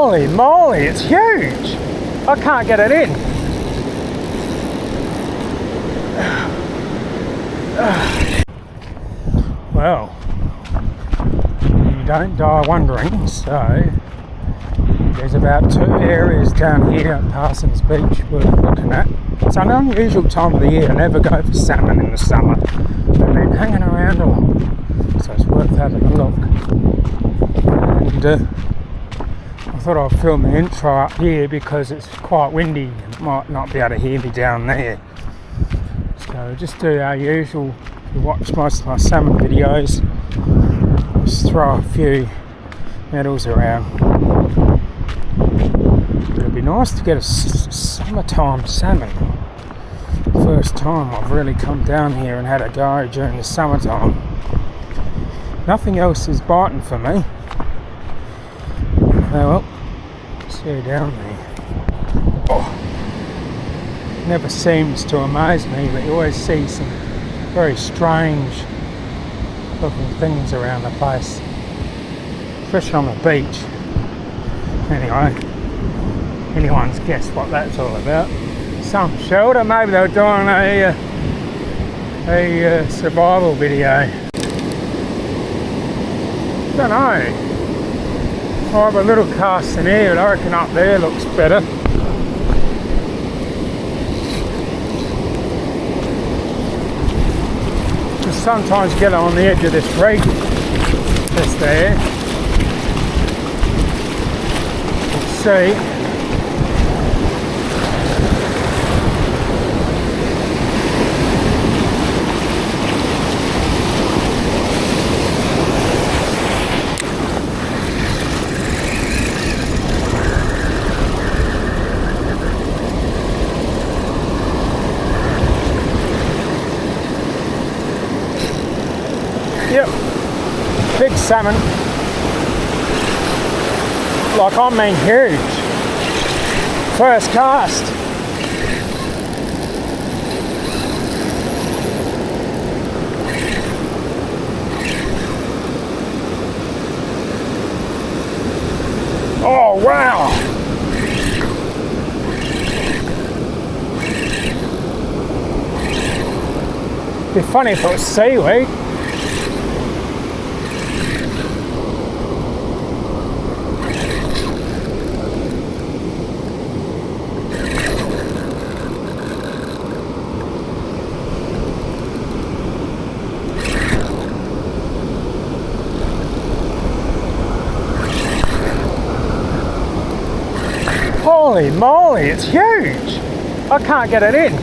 Holy moly, it's huge! I can't get it in. Well, you don't die wondering, so there's about 2 areas down here at Parsons Beach we're looking at. It's an unusual time of the year. I never go for salmon in the summer. They've been hanging around a lot, so it's worth having a look. And I thought I'd film the intro up here because it's quite windy and it might not be able to hear me down there. So just do our usual. If you watch most of my salmon videos, just throw a few medals around. It'd be nice to get a summertime salmon. First time I've really come down here and had a go during the summertime. Nothing else is biting for me. Oh well, see you down there. Oh. Never seems to amaze me, but you always see some very strange looking things around the place, especially on the beach. Anyway, anyone's guessed what that's all about. Some shelter, maybe they were doing a survival video. Don't know. I have a little cast in here, but I reckon up there looks better. Just sometimes get on the edge of this reef that's there. Let's see. Yep, big salmon, like I mean huge, first cast. Oh wow! It'd be funny if it was seaweed. Holy moly, it's huge! I can't get it in.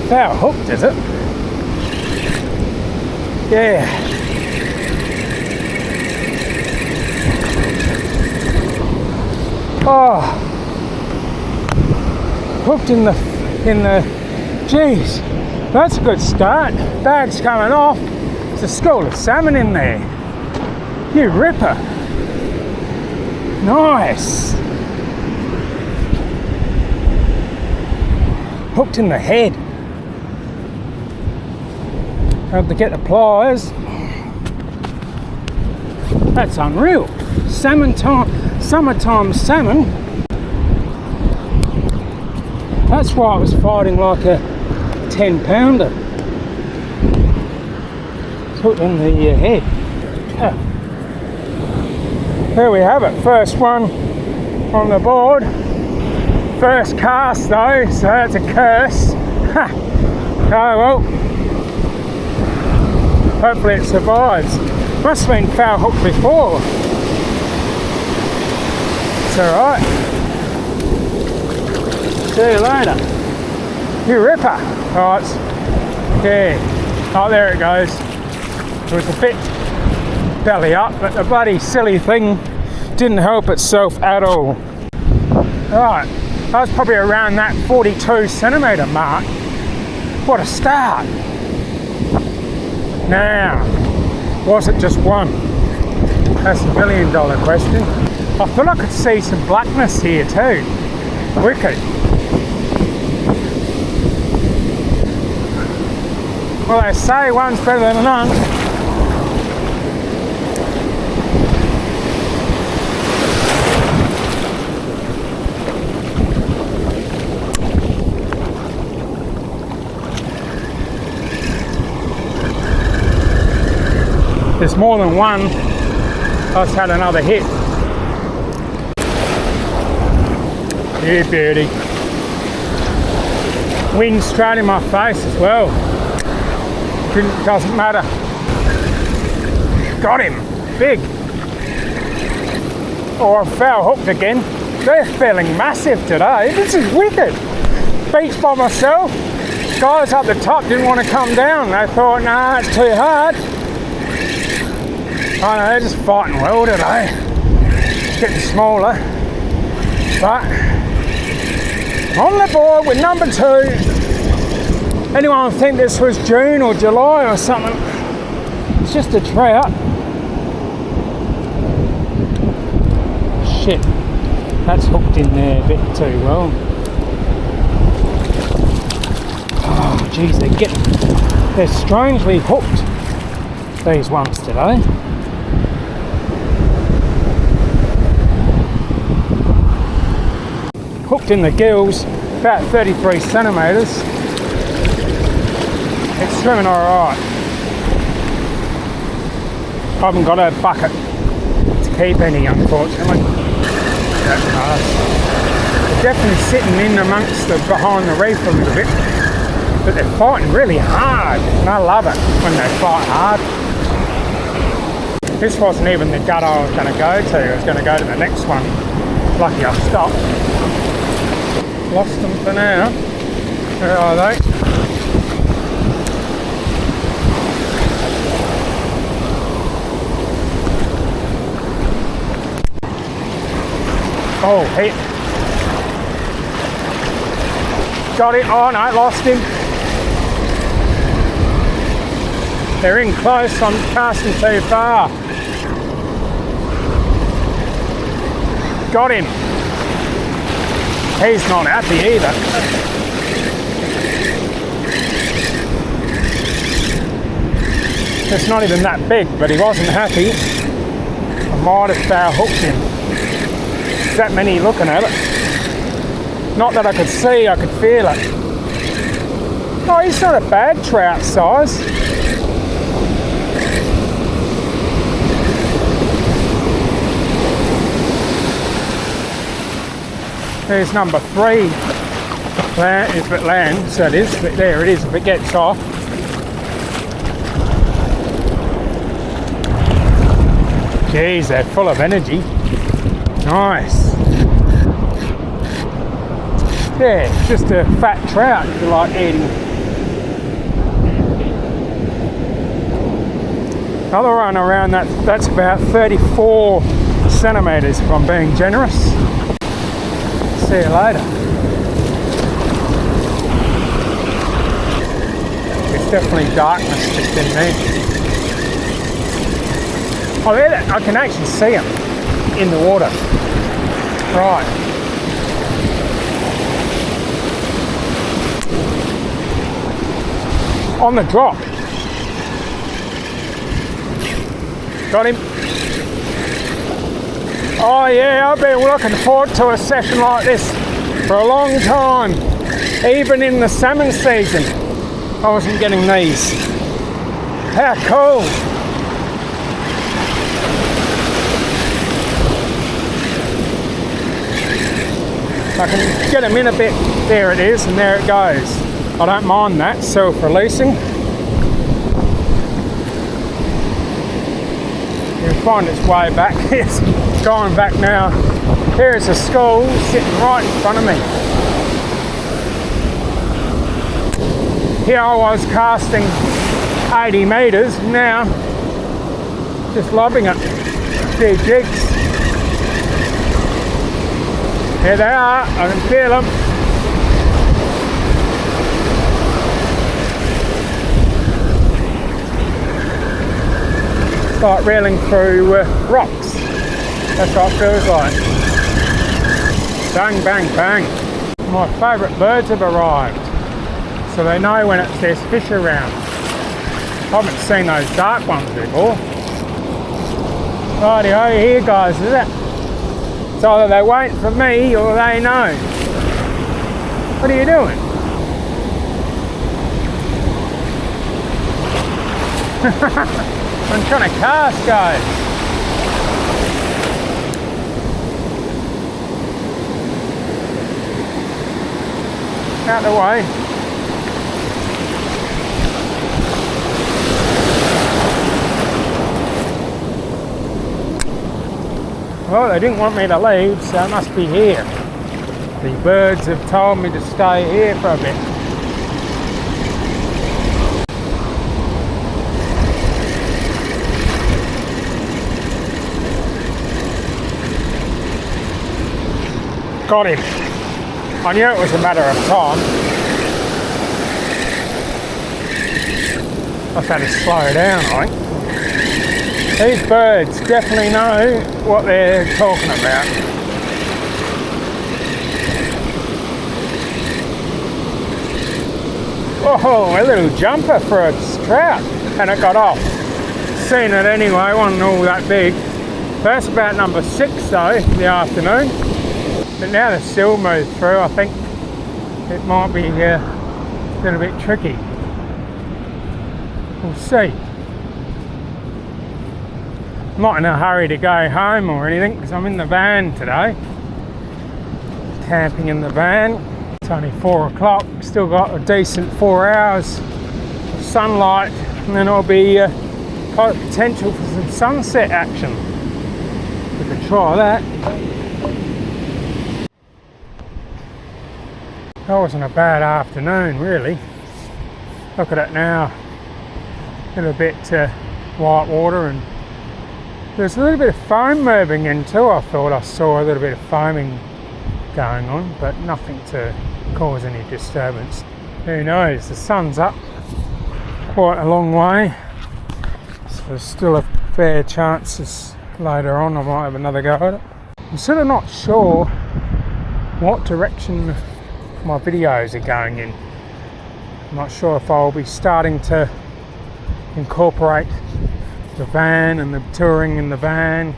Foul hooked, is it? Yeah. Oh, hooked in the geez, that's a good start. Bag's coming off. There's a school of salmon in there. You ripper. Nice. Hooked in the head. Have to get the pliers. That's unreal. Salmon time, summertime salmon. That's why I was fighting like a 10-pounder. Hooked in the head. Oh. There we have it. First one on the board. First cast though, so that's a curse. Ha. Oh well. Hopefully it survives. Must have been foul hooked before. It's alright. See you later. You ripper. Oh, it's, yeah. Oh, there it goes. It was a bit belly up, but the bloody silly thing didn't help itself at all. Right, that was probably around that 42 centimetre mark. What a start. Now, was it just one? That's the $1 million question. I thought I could see some blackness here too. Wicked. Well, they say one's better than none. There's more than one. I just had another hit. Yeah, beauty. Wind straight in my face as well. Doesn't matter. Got him. Big. Oh, I foul hooked again. They're feeling massive today. This is wicked. Beach by myself. Guys up the top didn't want to come down. They thought, nah, it's too hard. I know, they're just fighting well today. Getting smaller. But on the board with number 2. Anyone think this was June or July or something? It's just a trout. Shit. That's hooked in there a bit too well. Oh geez, they're strangely hooked, these ones today. Hooked in the gills, about 33 centimetres. It's swimming alright. I haven't got a bucket to keep any, unfortunately. That's nice. They're definitely sitting in amongst behind the reef a little bit, but they're fighting really hard, and I love it when they fight hard. This wasn't even the gut I was going to go to. I was going to go to the next one. Lucky I stopped. Lost them for now. Where are they? Oh, hit. Got it. Oh no, lost him. They're in close. I'm casting too far. Got him. He's not happy either. It's not even that big, but he wasn't happy. I might have foul hooked him. There's that many looking at it. Not that I could see, I could feel it. Oh, he's not a bad trout size. There's number 3. If it lands, that is. But there it is if it gets off. Geez, they're full of energy. Nice. Yeah, just a fat trout if you like eating. Another one around that's about 34 centimetres if I'm being generous. See you later. There's definitely darkness just in there. Oh, there, I can actually see them in the water. Right. On the drop. Got him. Oh yeah, I've been looking forward to a session like this for a long time. Even in the salmon season, I wasn't getting these. How cool. I can get them in a bit. There it is, and there it goes. I don't mind that, self-releasing. You can find its way back. It's going back now. Here's a school sitting right in front of me. Here I was casting 80 metres, now just lobbing it. A few jigs. Here they are, I can feel them. It's like reeling through rocks. That's what it feels like. Bang, bang, bang. My favourite birds have arrived, so they know when there's fish around. haven't seen those dark ones before. Rightio, here guys, is it? It's either they wait for me or they know. What are you doing? I'm trying to cast, guys. Out the way. Well, they didn't want me to leave, so I must be here. The birds have told me to stay here for a bit. Got him. I knew it was a matter of time. I've had to slow down, I think. These birds definitely know what they're talking about. Oh, a little jumper for a trout, and it got off. Seen it anyway, wasn't all that big. That's about number 6 though, in the afternoon. But now the sill moved through, I think it might be a little bit tricky. We'll see. I'm not in a hurry to go home or anything because I'm in the van today. Camping in the van. It's only 4 o'clock, still got a decent 4 hours of sunlight, and then I'll be got potential for some sunset action. We could try that. That wasn't a bad afternoon really. Look at it now. A little bit white water, and there's a little bit of foam moving in too. I thought I saw a little bit of foaming going on, but nothing to cause any disturbance. Who knows, the sun's up quite a long way, so there's still a fair chances later on I might have another go at it. I'm sort of not sure what direction my videos are going in. I'm not sure if I'll be starting to incorporate the van and the touring in the van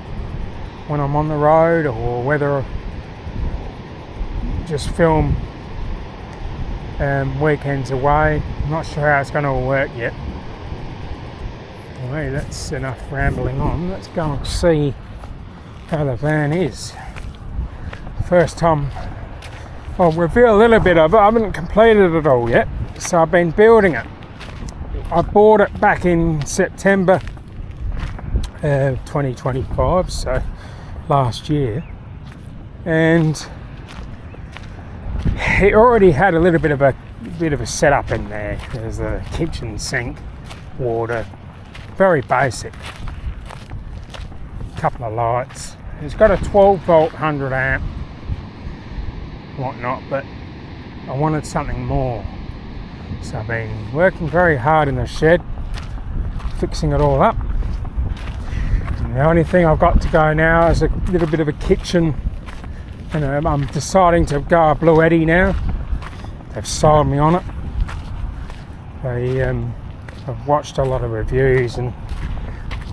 when I'm on the road, or whether just film weekends away. I'm not sure how it's going to work yet. Anyway, that's enough rambling on. Let's go and see how the van is. First time I'll reveal a little bit of it. I haven't completed it all yet, so I've been building it. I bought it back in September 2025, so last year, and it already had a little bit of a setup in there. There's a kitchen sink, water, very basic, couple of lights. It's got a 12 volt 100 amp whatnot, but I wanted something more, so I've been working very hard in the shed fixing it all up. The only thing I've got to go now is a little bit of a kitchen, and I'm deciding to go a Blue Eddy now. They've sold me on it. I've watched a lot of reviews, and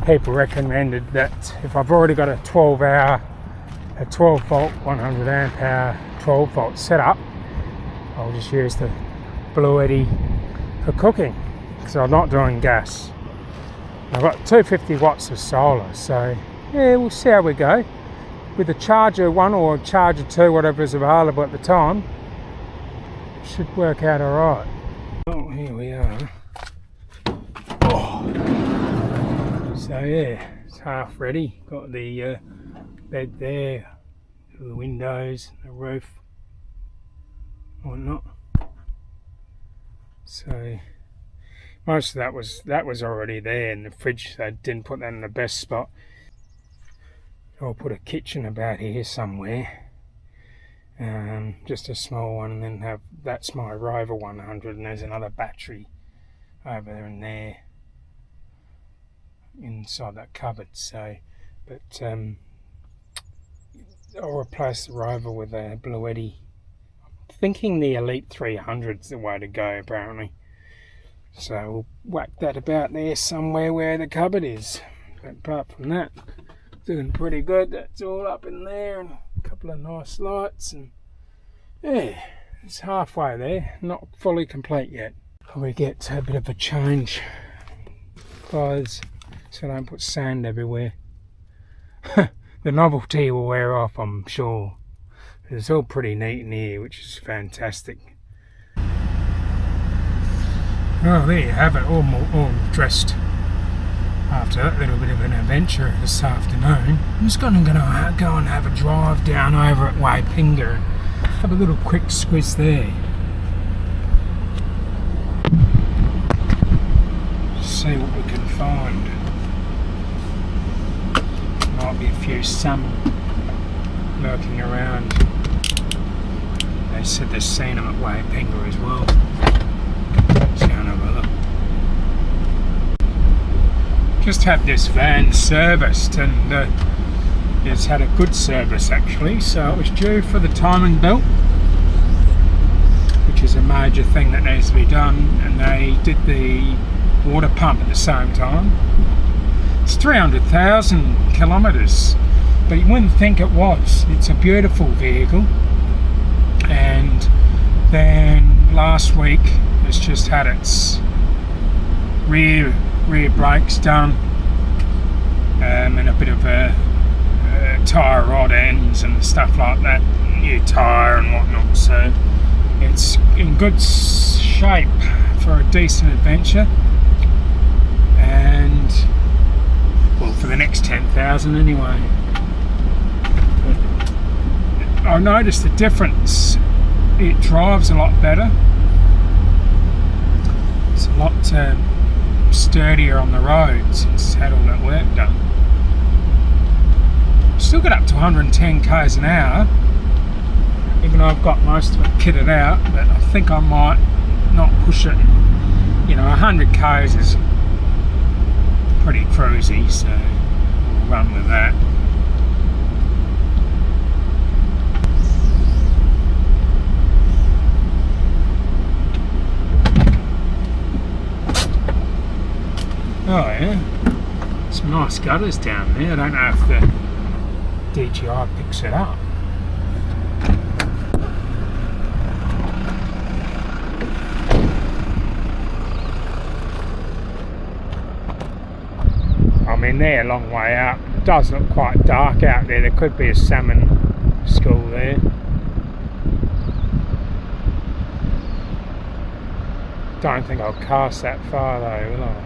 people recommended that if I've already got a 12 volt 100 amp hour 12 volt setup, I'll just use the Blue Eddy for cooking, because I'm not doing gas. I've got 250 watts of solar, so yeah, we'll see how we go. With the charger 1 or charger 2, whatever is available at the time, should work out alright. Oh, here we are. Oh. So yeah, it's half ready. Got the bed there, the windows, the roof, whatnot. So most of that was already there in the fridge, so I didn't put that in the best spot. I'll put a kitchen about here somewhere, just a small one, and then that's my Rover 100, and there's another battery over there and there inside that cupboard. So, but I'll replace the Rover with a Blue Eddy. I'm thinking the Elite 300's the way to go, apparently. So we'll whack that about there somewhere where the cupboard is. But apart from that, doing pretty good. That's all up in there, and a couple of nice lights, and yeah, it's halfway there. Not fully complete yet. Probably get a bit of a change clothes so I don't put sand everywhere. The novelty will wear off, I'm sure. It's all pretty neat in here, which is fantastic. Well, there you have it, all dressed after that little bit of an adventure this afternoon. I'm just going to go and have a drive down over at Waipinga and have a little quick squiz there. See what we can find. Might be a few salmon lurking around. They said they've seen them at Waipinga as well. Let's go and have a look. Just had this van serviced, and it's had a good service actually, so it was due for the timing belt, which is a major thing that needs to be done, and they did the water pump at the same time. It's 300,000 kilometres, but you wouldn't think it was. It's a beautiful vehicle, and then last week it's just had its rear brakes done, and a bit of tyre rod ends and stuff like that, new tyre and whatnot, so it's in good shape for a decent adventure, and well, for the next 10,000 anyway. But I noticed the difference. It drives a lot better. It's a lot sturdier on the road since it's had all that work done. Still got up to 110 k's an hour, even though I've got most of it kitted out, but I think I might not push it. You know, 100 k's is pretty cruisy, so we'll run with that. Oh yeah, some nice gutters down there. I don't know if the DJI picks it up. I mean, they're a long way out. It does look quite dark out there. There could be a salmon school there. Don't think I'll cast that far though, will I?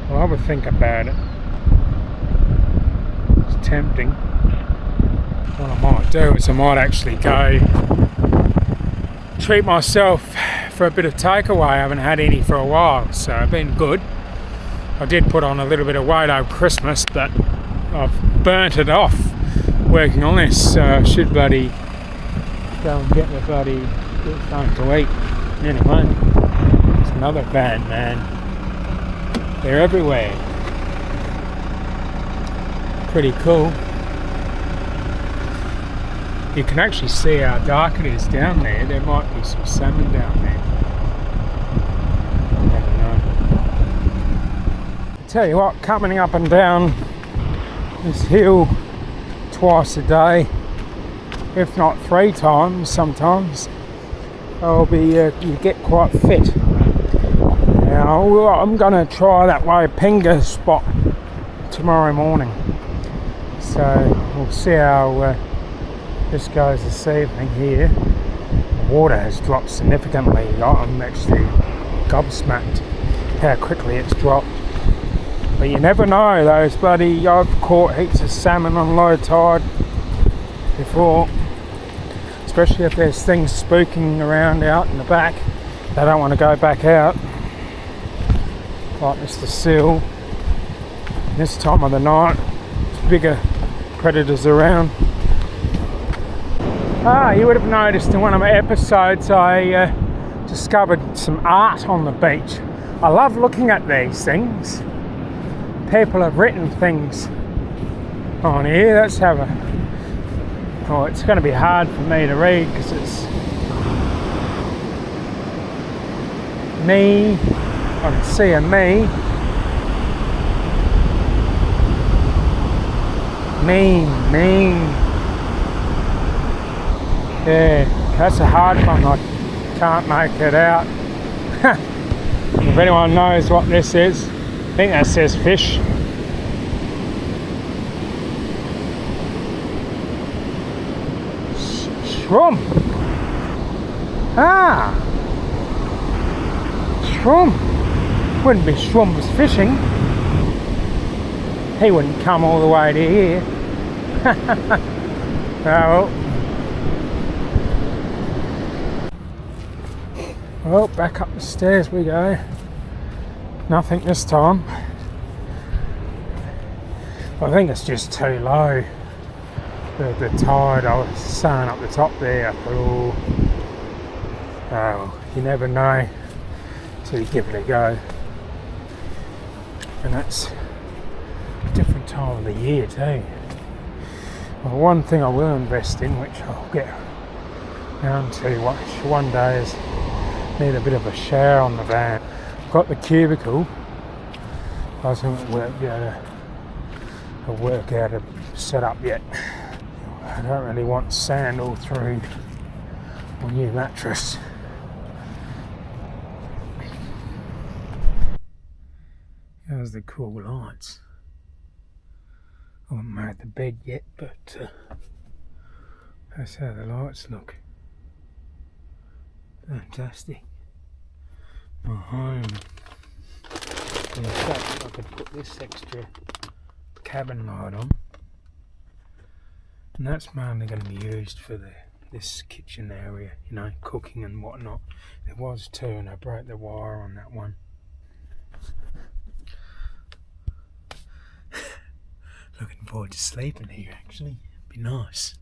Well, I would think about it. It's tempting. What I might do is I might actually go treat myself for a bit of takeaway. I haven't had any for a while, so it's been good. I did put on a little bit of weight over Christmas, but I've burnt it off working on this, so I should bloody go and get something to eat. Anyway, it's another van, man. They're everywhere. Pretty cool. You can actually see how dark it is down there. There might be some salmon down there. I don't know. I tell you what, coming up and down this hill twice a day, if not 3 times sometimes, I'll be you get quite fit. Now I'm going to try that Waipinga spot tomorrow morning, so we'll see how this goes this evening here. The water has dropped significantly. I'm actually gobsmacked how quickly it's dropped. But you never know, those bloody, I've caught heaps of salmon on low tide before, especially if there's things spooking around out in the back. They don't want to go back out, like Mr. Seal. This time of the night, there's bigger predators around. You would have noticed in one of my episodes I discovered some art on the beach. I love looking at these things. People have written things on here. Let's have a Oh, it's going to be hard for me to read because it's me. I can see a me. Mean. Yeah, that's a hard one. I can't make it out. If anyone knows what this is, I think that says fish. Shrimp. Ah. Shrimp. Wouldn't be shrimp was fishing. He wouldn't come all the way to here. Well, back up the stairs we go. Nothing this time. I think it's just too low. The tide, I was saying up the top there, I thought, oh, you never know till you give it a go. And that's a different time of the year too. Well, one thing I will invest in, which I'll get round to one day, is need a bit of a shower on the van. I've got the cubicle. I haven't worked out how to set up yet. I don't really want sand all through my new mattress. There's the cool lights. I haven't made the bed yet, but that's how the lights look. Fantastic. My home. In fact, I could put this extra cabin light on, and that's mainly going to be used for this kitchen area, you know, cooking and whatnot. There was two, and I broke the wire on that one. Looking forward to sleeping here, actually. Be nice.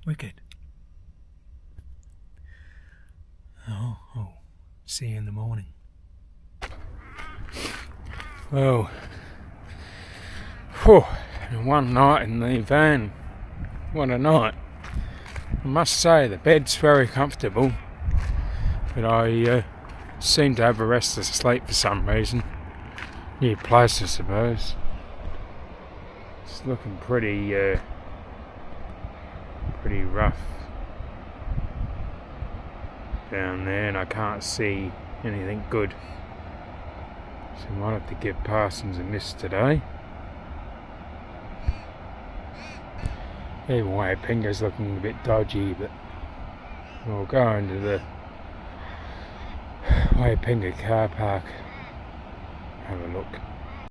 Wicked. Oh, see you in the morning. Well, one night in the van. What a night. I must say the bed's very comfortable, but I seem to have a restless sleep for some reason. New place, I suppose. It's looking pretty rough down there, and I can't see anything good. So I might have to give Parsons a miss today. Even way Pinger's looking a bit dodgy, but we'll go into the Way Pinger car park, have a look.